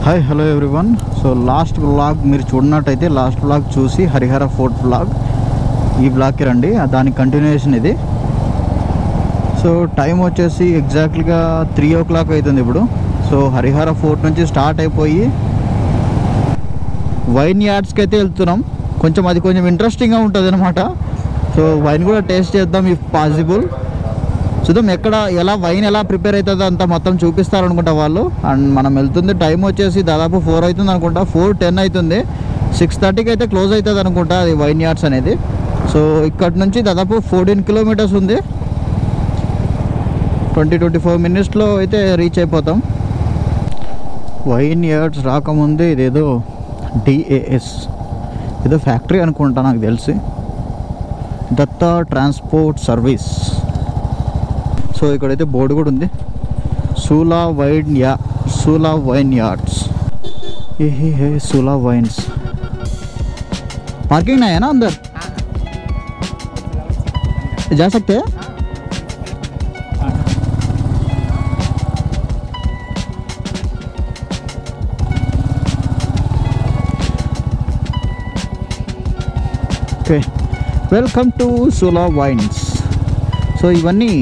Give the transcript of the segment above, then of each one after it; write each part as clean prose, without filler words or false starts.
Hi hello everyone. So last vlog మీరు చూడనట్టయితే last vlog చూసి Harihara fort vlog ఈ వ్లాగ్కి రండి, దాని కంటిన్యూషన్ ఇది. సో టైం వచ్చేసి ఎగ్జాక్ట్లీగా 3 o'clock అవుతుంది ఇప్పుడు. సో హరిహర ఫోర్ట్ నుంచి స్టార్ట్ అయిపోయి వైన్ యార్డ్స్కి అయితే వెళ్తున్నాం. అది కొంచెం ఇంట్రెస్టింగ్గా ఉంటుంది అనమాట. సో వైన్ కూడా టేస్ట్ చేద్దాం ఇఫ్ పాసిబుల్. చూద్దాం ఎలా వైన్ ఎలా ప్రిపేర్ అవుతుందో అంతా మొత్తం చూపిస్తారనుకుంటా వాళ్ళు. అండ్ మనం వెళ్తుంది టైం వచ్చేసి దాదాపు 4 అవుతుంది అనుకుంటా, 4:10 అవుతుంది. 6:30కి అయితే క్లోజ్ అవుతుంది అనుకుంటా అది వైన్ యార్డ్స్ అనేది. సో ఇక్కడ నుంచి దాదాపు 14 kilometers ఉంది. 20-24 minutesలో అయితే రీచ్ అయిపోతాం. వైన్ యార్డ్స్ రాకముందే ఇదేదో DAS ఏదో ఫ్యాక్టరీ అనుకుంటా నాకు తెలిసి, దత్తా ట్రాన్స్పోర్ట్ సర్వీస్. సో ఇక్కడైతే బోర్డు కూడా ఉంది, సూలా వైన్ యార్డ్స్. ये सूला वाइन्स. पार्किंग नहीं है ना अंदर, जा सकते हैं? Okay, welcome to Sula wines. So ఇవన్నీ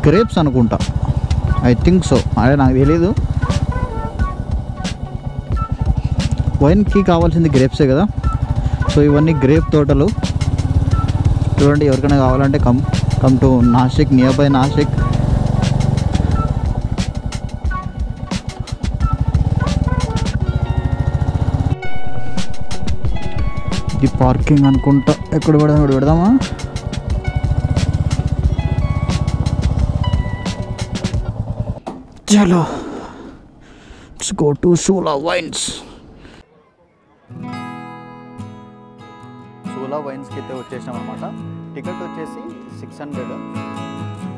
గ్రేప్స్ అనుకుంటా, ఐ థింక్ సో, అదే నాకు తెలీదు. వైన్కి కావాల్సింది గ్రేప్సే కదా. సో ఇవన్నీ గ్రేప్ తోటలు చూడండి. ఎవరికైనా కావాలంటే come to Nashik, near by Nashik. ఇది పార్కింగ్ అనుకుంటా. ఎక్కడ పెడదామా? చలో let's go to Sula wines. Sula వైన్స్కి అయితే వచ్చేసాం అనమాట. టికెట్ వచ్చేసి 600.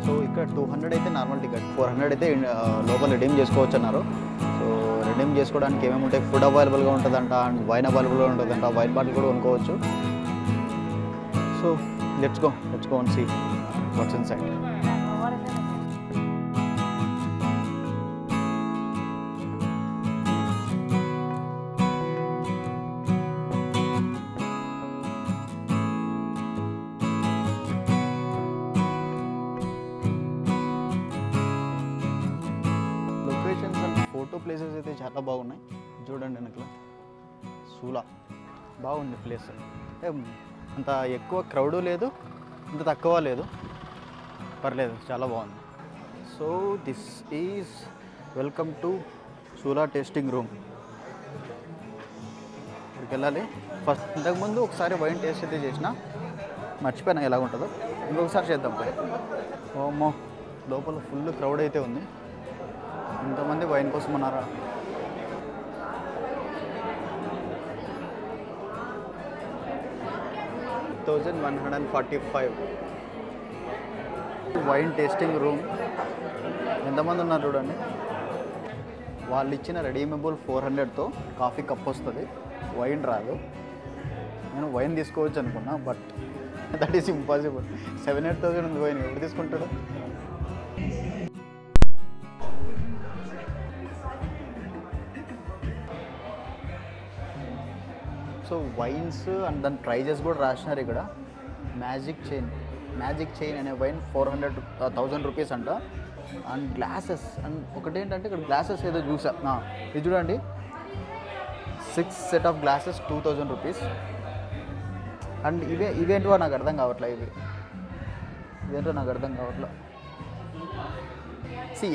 సో ఇక్కడ 200 అయితే నార్మల్ టికెట్, 400 అయితే లోపల రిడీమ్ చేసుకోవచ్చు అన్నారు. సో రిడీమ్ చేసుకోవడానికి ఏమేమి ఉంటాయి, ఫుడ్ అవైలబుల్గా ఉంటుందంట, అండ్ వైన్ అవైలబుల్గా ఉంటుందంట, వైన్ బాటిల్ కూడా కొనుక్కోవచ్చు. So let's go and see what's inside. Photo places అయితే చాలా బాగున్నాయి. చూడండి వెనకల సూలా బాగుంది ప్లేస్. అంత ఎక్కువ క్రౌడు లేదు, అంత తక్కువ లేదు, పర్లేదు, చాలా బాగుంది. So this is welcome to Sula tasting room. ఇక్కడికి వెళ్ళాలి. ఫస్ట్ ఇంతకుముందు ఒకసారి వైన్ టేస్ట్ అయితే చేసిన, మర్చిపోయినా ఎలా ఉంటుందో. ఇంకొకసారి చేద్దాం. ఓమో, లోపల ఫుల్ క్రౌడ్ అయితే ఉంది. ఇంతమంది వైన్ కోసం ఉన్నారా? $1,145 వైన్ టేస్టింగ్ రూమ్. ఎంతమంది ఉన్నారు చూడండి. వాళ్ళు ఇచ్చిన రెడీమేబుల్ 400తో కాఫీ కప్ వస్తుంది, వైన్ రాదు. నేను వైన్ తీసుకోవచ్చు అనుకున్నా, బట్ దట్ ఈస్ ఇంపాసిబుల్. 7,000-8,000 ఉంది వైన్, ఎవరు తీసుకుంటాడు? సో వైన్స్ అండ్ దాని ప్రైజెస్ కూడా రాసినారు ఇక్కడ. మ్యాజిక్ చైన్ అనే వైన్ 1,000 రూపీస్ అంట. అండ్ గ్లాసెస్, అండ్ ఒకటేంటంటే ఇక్కడ గ్లాసెస్ ఏదో చూసా, ఇది చూడండి, 6 set of glasses 2,000 rupees. And ఇవేంటో నాకు అర్థం కావట్లే. ఇదేంటో నాకు అర్థం కావట్లే.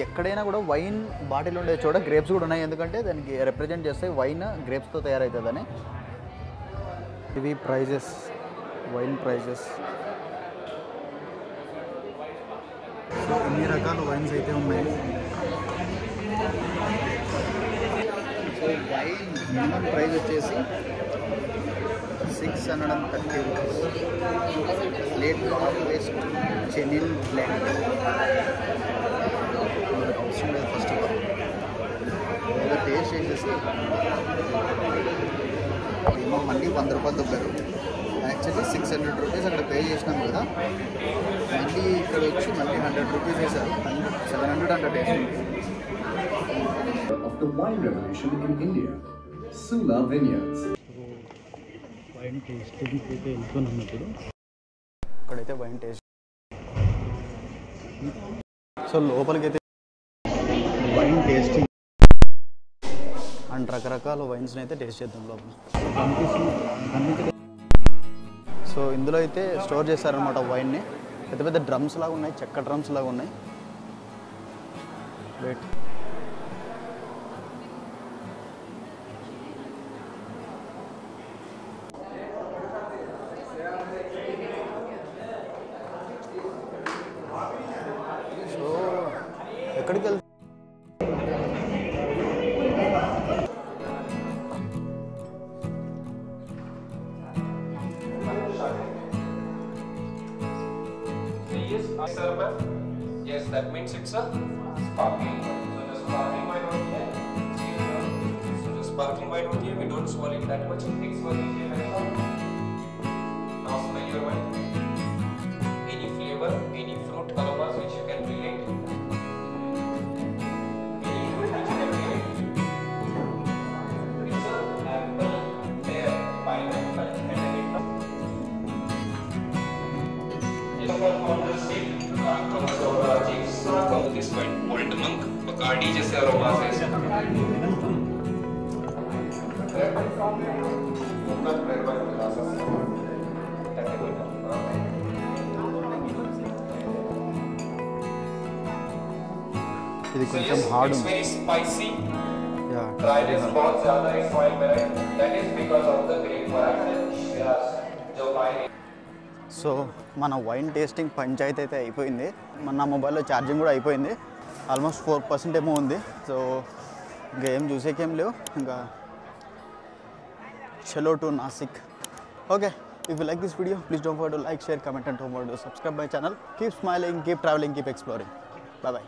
ఎక్కడైనా కూడా వైన్ బాటిల్ ఉండే చోట గ్రేప్స్ కూడా ఉన్నాయి, ఎందుకంటే దానికి రిప్రజెంట్ చేస్తాయి వైన్ గ్రేప్స్తో తయారవుతుందని. ఇవి ప్రైజెస్, వైన్ ప్రైజెస్. సో ఇన్ని రకాల వైన్స్ అయితే ఉన్నాయి. సో వైన్ మినిమం ప్రైస్ వచ్చేసి 630 రూపీస్. లేట్ వేస్ట్ చెనిన్ బ్లెండ్ అవసరం లేదు. ఫస్ట్ ఆఫ్ ఆల్ ఏదో టేస్ట్ చేసేసి ఏమో మళ్ళీ 100 రూపాయలు దొబ్బారు. యాక్చువల్లీ 600 రూపీస్ అక్కడ పే చేసినాం కదా, మళ్ళీ ఇక్కడ వచ్చి మళ్ళీ 100 రూపీస్ వేశారు. 700 అంట taste. the wine revolution in India. Sula Vineyards. Wine tasting అయితే వెళ్తున్నాం ఇప్పుడు. ఇక్కడైతే వైన్ టేస్ట్. సో లోపలికి అయితే వైన్ టేస్టింగ్ అండ్ రకరకాల వైన్స్ని అయితే టేస్ట్ చేద్దాం లోపల. సో ఇందులో అయితే స్టోర్ చేస్తారనమాట వైన్ని. పెద్ద పెద్ద డ్రమ్స్ లాగా ఉన్నాయి, చెక్క డ్రమ్స్ లాగా ఉన్నాయి. వెయిట్, సో ఎక్కడికి వెళ్తాం? Yes, that means it's a sparkling wine. So the sparkling wine over here, so the sparkling wine over here, we don't swirl it that much. Take swirling here very far. Now smell your wine. Any flavor, any fruit aromas which you can relate. Any fruit which you can relate. It's a apple, pear, pineapple, and a hint of. This wine, Old Monk, Bacardi जैसे aromas है इसमें. ఇది కొంచెం hard It's ఉంది. very spicy. Yeah. Dryness बहुत ज़्यादा है इस wine में. That is because of the grape variety. Yes, जो wine. సో మన వైన్ టేస్టింగ్ పంచాయతీ అయితే అయిపోయింది. మన నా మొబైల్లో ఛార్జింగ్ కూడా అయిపోయింది. ఆల్మోస్ట్ 4% ఏమో ఉంది. సో ఇంకా ఏం చూసేకేం లేవు. ఇంకా చలో to Nashik. Okay, if you like this video please don't forget to like, share, comment and don't forget to subscribe my channel. Keep smiling, keep travelling, keep exploring. Bye bye.